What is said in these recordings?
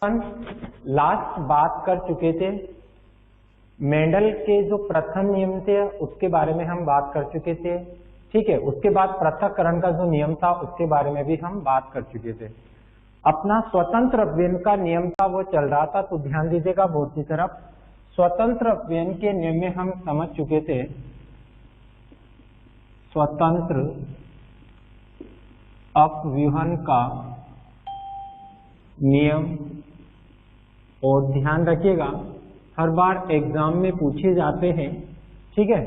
अपन last बात कर चुके थे मेंडल के जो प्रथम नियम थे उसके बारे में हम बात कर चुके थे। ठीक है, उसके बाद पृथक्करण का जो नियम था उसके बारे में भी हम बात कर चुके थे। अपना स्वतंत्र अपव्यय का नियम था वो चल रहा था, तो ध्यान दीजिएगा बोर्ड की तरफ। स्वतंत्र अपव्यय के नियम में हम समझ चुके थे स्वतंत्र अपव्यूहन का नियम, और ध्यान रखिएगा हर बार एग्जाम में पूछे जाते हैं। ठीक है,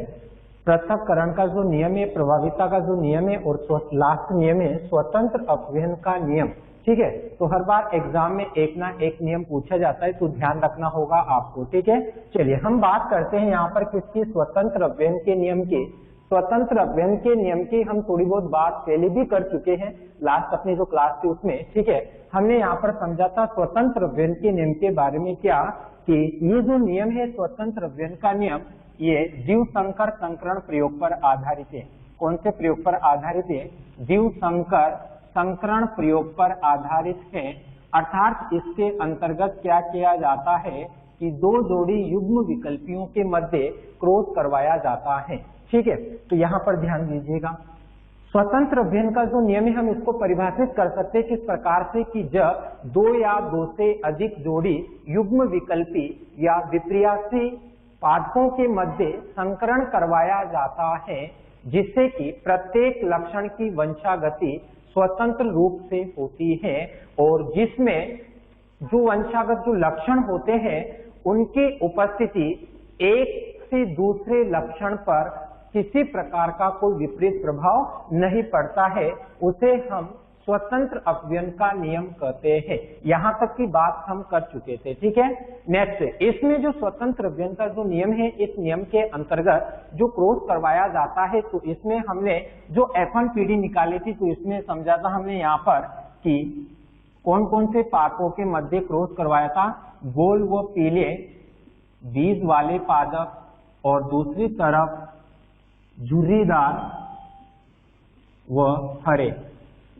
पृथक्करण का जो नियम है, प्रभाविता का जो नियम है, और लास्ट नियम है स्वतंत्र अपव्यय का नियम। ठीक है, तो हर बार एग्जाम में एक ना एक नियम पूछा जाता है, तो ध्यान रखना होगा आपको। ठीक है, चलिए हम बात करते हैं यहाँ पर किसकी, स्वतंत्र अपव्यय के नियम की। स्वतंत्र अपव्यय के नियम की हम थोड़ी बहुत बात पहले भी कर चुके हैं लास्ट अपनी जो क्लास थी उसमें। ठीक है, हमने यहाँ पर समझा था स्वतंत्र अपव्यय के नियम के बारे में क्या कि ये जो नियम है स्वतंत्र अपव्यय का नियम, ये जीव संकर संकरण प्रयोग पर आधारित है। कौन से प्रयोग पर आधारित है? जीव संकर संकरण प्रयोग पर आधारित है। अर्थात इसके अंतर्गत क्या किया जाता है कि दो जोड़ी युग्म विकल्पियों के मध्य क्रॉस करवाया जाता है। ठीक है, तो यहाँ पर ध्यान दीजिएगा स्वतंत्र अपव्यय का जो नियम है हम इसको परिभाषित कर सकते हैं किस प्रकार से कि जब दो या दो से अधिक जोड़ी युग्म विकल्पी या विपर्यासी पादपों के मध्य संकरण करवाया जाता है, जिससे कि प्रत्येक लक्षण की वंशागति स्वतंत्र रूप से होती है, और जिसमें जो वंशागत जो लक्षण होते हैं उनकी उपस्थिति एक से दूसरे लक्षण पर किसी प्रकार का कोई विपरीत प्रभाव नहीं पड़ता है, उसे हम स्वतंत्र अपव्यय का नियम कहते हैं। यहाँ तक की बात हम कर चुके थे। ठीक है, नेक्स्ट इसमें जो स्वतंत्र अपव्यय का जो नियम है, इस नियम के अंतर्गत जो क्रॉस करवाया जाता है, तो इसमें हमने जो F1 पीढ़ी निकाली थी, तो इसमें समझा था हमने यहाँ पर कि कौन कौन से पादपों के मध्य क्रॉस करवाया था। गोल व पीले बीज वाले पादप, और दूसरी तरफ झुर्रीदार व हरे,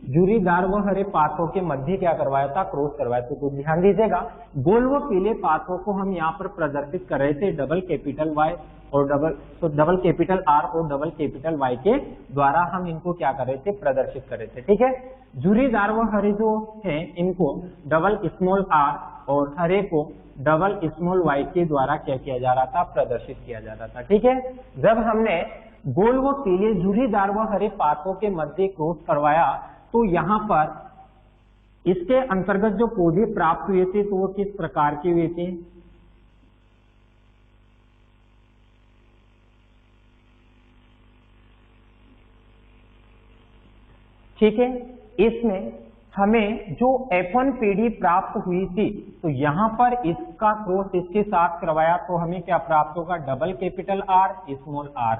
झुर्रीदार व हरे पादपों के मध्य क्या करवाया था, क्रॉस करवाया था। तो ध्यान दीजिएगा गोल व पीले पादपों को हम यहाँ पर प्रदर्शित कर रहे थे डबल कैपिटल Y और डबल कैपिटल R और डबल कैपिटल Y के द्वारा हम इनको क्या कर रहे थे, प्रदर्शित कर रहे थे। ठीक है, झुर्रीदार व हरे जो है इनको डबल स्मॉल r और हरे को डबल स्मॉल y के द्वारा क्या किया जा रहा था, प्रदर्शित किया जा रहा था। ठीक है, जब हमने गोल व पीले झुर्रीदार व हरे पादपों के मध्य क्रॉस करवाया, तो यहाँ पर इसके अंतर्गत जो पौधे प्राप्त हुए थे तो वो किस प्रकार के हुए थे? ठीक है, इसमें हमें जो F1 पीढ़ी प्राप्त हुई थी, तो यहाँ पर इसका क्रॉस इसके साथ करवाया तो हमें क्या प्राप्त होगा, double capital R small r।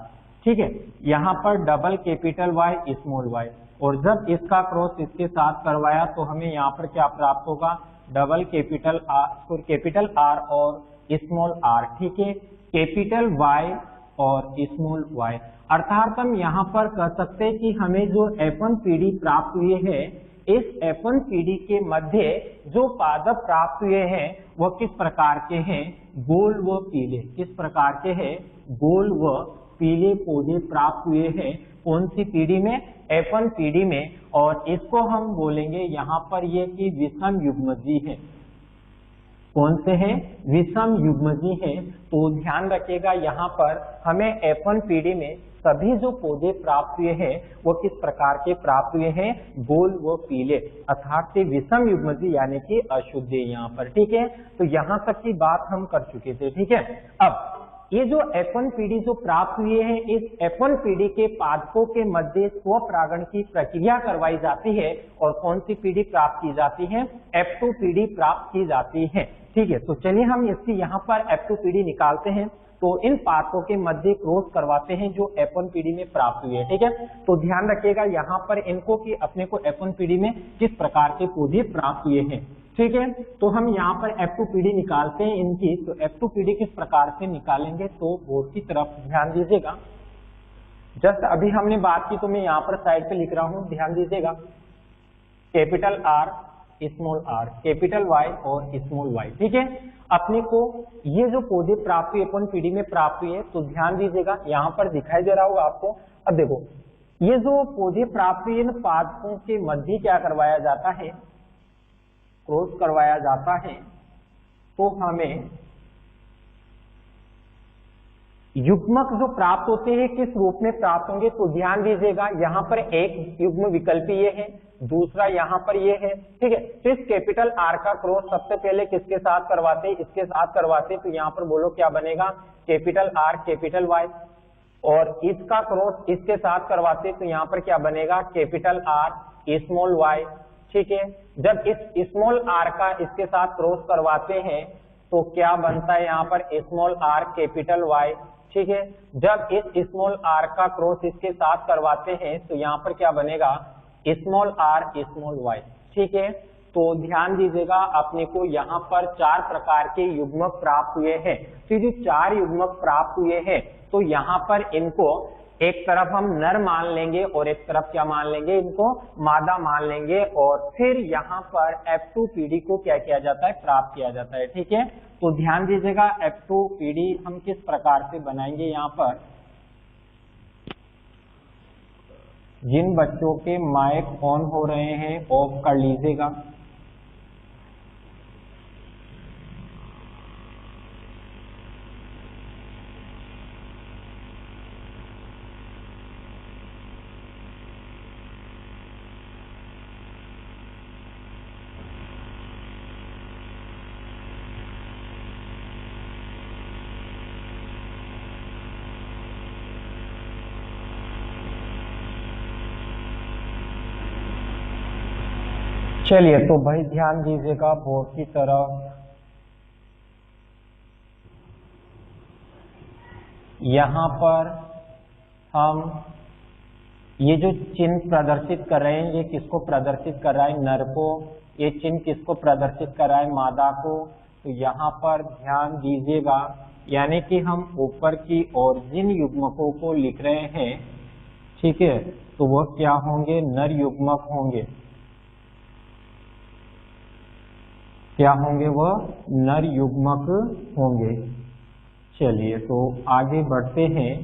ठीक है, यहाँ पर double capital Y small y, और जब इसका क्रॉस इसके साथ करवाया तो हमें यहाँ पर क्या प्राप्त होगा, डबल कैपिटल R और स्मॉल r। ठीक है, कैपिटल Y और स्मॉल y, अर्थात हम यहाँ पर कह सकते हैं कि हमें जो F1 पीढ़ी प्राप्त हुई है, इस F1 पीढ़ी के मध्य जो पादप प्राप्त हुए हैं वह किस प्रकार के हैं, गोल व पीले। किस प्रकार के हैं, गोल व पीले पौधे प्राप्त हुए हैं। कौन सी पीढ़ी में, F1 पीढ़ी में, और इसको हम बोलेंगे यहाँ पर ये कि विषम युग्मजी है। कौन से हैं, विषम युग्मजी हैं। तो ध्यान रखिएगा यहाँ पर हमें F1 पीढ़ी में सभी जो पौधे प्राप्त हुए हैं वो किस प्रकार के प्राप्त हुए हैं, गोल व पीले, अर्थात से विषम युग्मजी यानी कि अशुद्ध है यहाँ पर। ठीक है, तो यहाँ तक की बात हम कर चुके थे। ठीक है, अब ये जो F1 पीढ़ी जो प्राप्त हुई है, इस F1 पीढ़ी के पादपों के मध्य स्वपरागण की प्रक्रिया करवाई जाती है, और कौन सी पीढ़ी प्राप्त की जाती है, F2 पीढ़ी प्राप्त की जाती है। ठीक है, तो चलिए हम इसकी यहाँ पर F2 पीढ़ी निकालते हैं। तो इन पादपों के मध्य क्रॉस करवाते हैं जो F1 पीढ़ी में प्राप्त हुई है। ठीक है, तो ध्यान रखिएगा यहाँ पर इनको कि अपने को F1 पीढ़ी में किस प्रकार के पौधे प्राप्त हुए हैं। ठीक है, तो हम यहाँ पर F2 पीढ़ी निकालते हैं इनकी। तो F2 पीढ़ी किस प्रकार से निकालेंगे, तो बोर्ड की तरफ ध्यान दीजिएगा। जस्ट अभी हमने बात की तो मैं यहाँ पर साइड पे लिख रहा हूँ, ध्यान दीजिएगा। Capital R small R, capital Y और स्मॉल वाई। ठीक है, अपने को ये जो पौधे प्राप्त हुए अपन पीढ़ी में प्राप्त हुए तो ध्यान दीजिएगा, यहाँ पर दिखाई दे रहा होगा आपको। अब देखो ये जो पौधे प्राप्त हुए इन पादपों के मध्य क्या करवाया जाता है, क्रॉस करवाया जाता है, तो हमें युग्मक जो प्राप्त होते हैं किस रूप में प्राप्त होंगे, तो ध्यान दीजिएगा यहाँ पर एक युग्म विकल्प ये है, दूसरा यहाँ पर ये है। ठीक है, तो इस कैपिटल आर का क्रॉस सबसे पहले किसके साथ करवाते हैं, इसके साथ करवाते, तो यहाँ पर बोलो क्या बनेगा, कैपिटल आर कैपिटल वाई, और इसका क्रॉस इसके साथ करवाते तो यहाँ पर क्या बनेगा, कैपिटल आर स्मॉल वाई। ठीक है, जब इस स्मॉल आर का इसके साथ क्रॉस करवाते हैं तो क्या बनता है यहाँ पर स्मॉल आर कैपिटल वाई। ठीक है, जब इस स्मॉल आर का क्रॉस इसके साथ करवाते हैं तो यहाँ पर क्या बनेगा, स्मॉल आर स्मॉल वाई। ठीक है, तो ध्यान दीजिएगा अपने को यहाँ पर 4 प्रकार के युग्मक प्राप्त हुए हैं। तो जो 4 युग्मक प्राप्त हुए हैं तो यहाँ पर इनको एक तरफ हम नर मान लेंगे और एक तरफ क्या मान लेंगे, इनको मादा मान लेंगे, और फिर यहाँ पर F2 पीढ़ी को क्या किया जाता है, प्राप्त किया जाता है। ठीक है, तो ध्यान दीजिएगा F2 पीढ़ी हम किस प्रकार से बनाएंगे, यहाँ पर जिन बच्चों के माइक ऑन हो रहे हैं ऑफ कर लीजिएगा। चलिए तो भाई ध्यान दीजिएगा बोर्ड की तरफ, यहाँ पर हम ये जो चिन्ह प्रदर्शित कर रहे हैं ये किसको प्रदर्शित कर रहा है, नर को, ये चिन्ह किसको प्रदर्शित कर रहा है, मादा को। तो यहाँ पर ध्यान दीजिएगा, यानी कि हम ऊपर की ओर जिन युग्मकों को लिख रहे हैं, ठीक है, तो वह क्या होंगे, नर युग्मक होंगे। क्या होंगे, वह नर युग्मक होंगे। चलिए तो आगे बढ़ते हैं।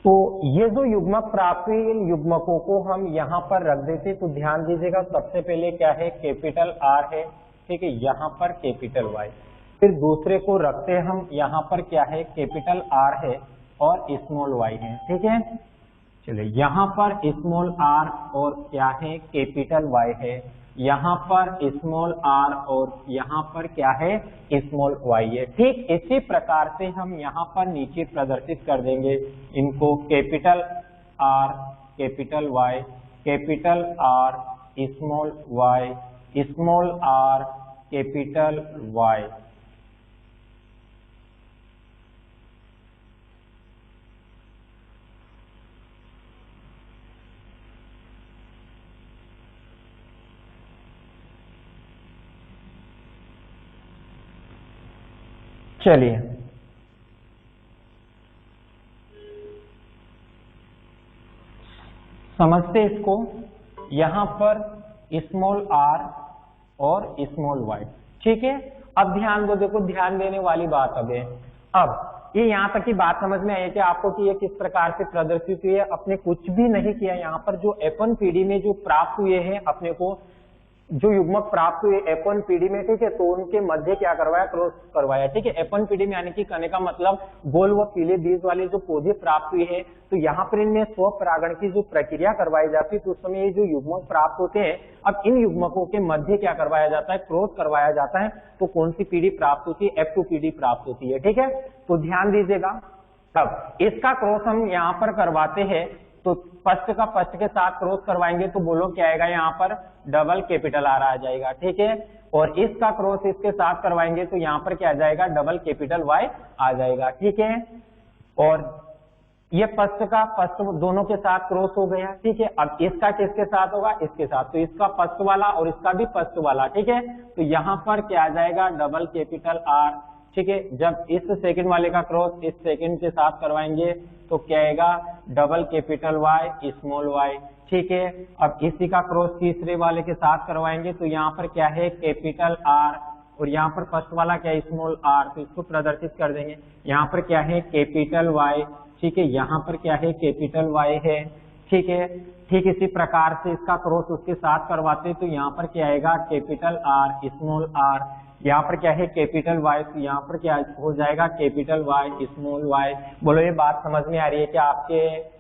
तो ये जो युग्मक प्राप्त हुए इन युग्मकों को हम यहाँ पर रख देते, तो ध्यान दीजिएगा सबसे पहले क्या है, कैपिटल आर है। ठीक है, यहाँ पर कैपिटल वाई, फिर दूसरे को रखते हम यहाँ पर क्या है, कैपिटल आर है और स्मॉल वाई है। ठीक है, चलिए यहाँ पर स्मॉल आर और क्या है, कैपिटल वाई है, यहाँ पर स्मॉल आर और यहाँ पर क्या है, स्मॉल वाई है। ठीक इसी प्रकार से हम यहाँ पर नीचे प्रदर्शित कर देंगे इनको, capital R capital Y, capital R small Y, small R capital Y. चलिए समझते इसको, यहां पर स्मॉल आर और स्मॉल वाई। ठीक है, अब ध्यान दो, देखो ध्यान देने वाली बात अब है, अब ये यहां तक की बात समझ में आई कि आपको कि ये किस प्रकार से प्रदर्शित हुई है। अपने कुछ भी नहीं किया, यहाँ पर जो F1 पीढ़ी में जो प्राप्त हुए हैं, अपने को जो युग्मक प्राप्त हुए F1 पीढ़ी में, ठीक है, तो उनके मध्य क्या करवाया, क्रॉस करवाया। ठीक है, F1 पीढ़ी में यानी कि कहने का मतलब गोल व पीले बीज वाले जो पौधे प्राप्त हुए हैं, तो यहाँ पर इनमें स्वपरागण की जो प्रक्रिया करवाई जाती है, तो उस समय ये जो युग्मक प्राप्त होते हैं, अब इन युग्मकों के मध्य क्या करवाया जाता है, क्रॉस करवाया जाता है। तो कौन सी पीढ़ी प्राप्त होती है, F2 पीढ़ी प्राप्त होती है। ठीक है, तो ध्यान दीजिएगा, अब इसका क्रॉस हम यहाँ पर करवाते हैं, तो फर्स्ट का फर्स्ट के साथ क्रॉस करवाएंगे तो बोलो क्या आएगा, यहाँ पर डबल कैपिटल आर आ जाएगा। ठीक है, और इसका क्रॉस इसके साथ करवाएंगे तो यहाँ पर क्या आ जाएगा, डबल कैपिटल वाई आ जाएगा। ठीक है, और ये फर्स्ट का फर्स्ट दोनों के साथ क्रॉस हो गया। ठीक है, अब इसका किसके साथ होगा, इसके साथ, तो इसका फर्स्ट वाला और इसका भी फर्स्ट वाला। ठीक है, तो यहाँ पर क्या आ जाएगा, डबल कैपिटल आर। ठीक है, जब इस सेकंड वाले का क्रॉस इस सेकंड के साथ करवाएंगे तो क्या आएगा, double capital Y small Y. ठीक है। अब इसी का क्रॉस तीसरे वाले के साथ करवाएंगे तो यहाँ पर क्या है कैपिटल आर, और यहाँ पर फर्स्ट वाला क्या है स्मॉल आर, तो इसको प्रदर्शित कर देंगे। यहाँ पर क्या है कैपिटल वाई, ठीक है, यहाँ पर क्या है कैपिटल वाई है, ठीक है। ठीक इसी प्रकार से इसका क्रॉस उसके साथ करवाते तो यहाँ पर क्या आएगा कैपिटल आर स्मॉल आर, यहाँ पर क्या है कैपिटल वाई, तो यहाँ पर क्या हो जाएगा कैपिटल वाई स्मॉल वाई। बोलो ये बात समझ में आ रही है क्या आपके?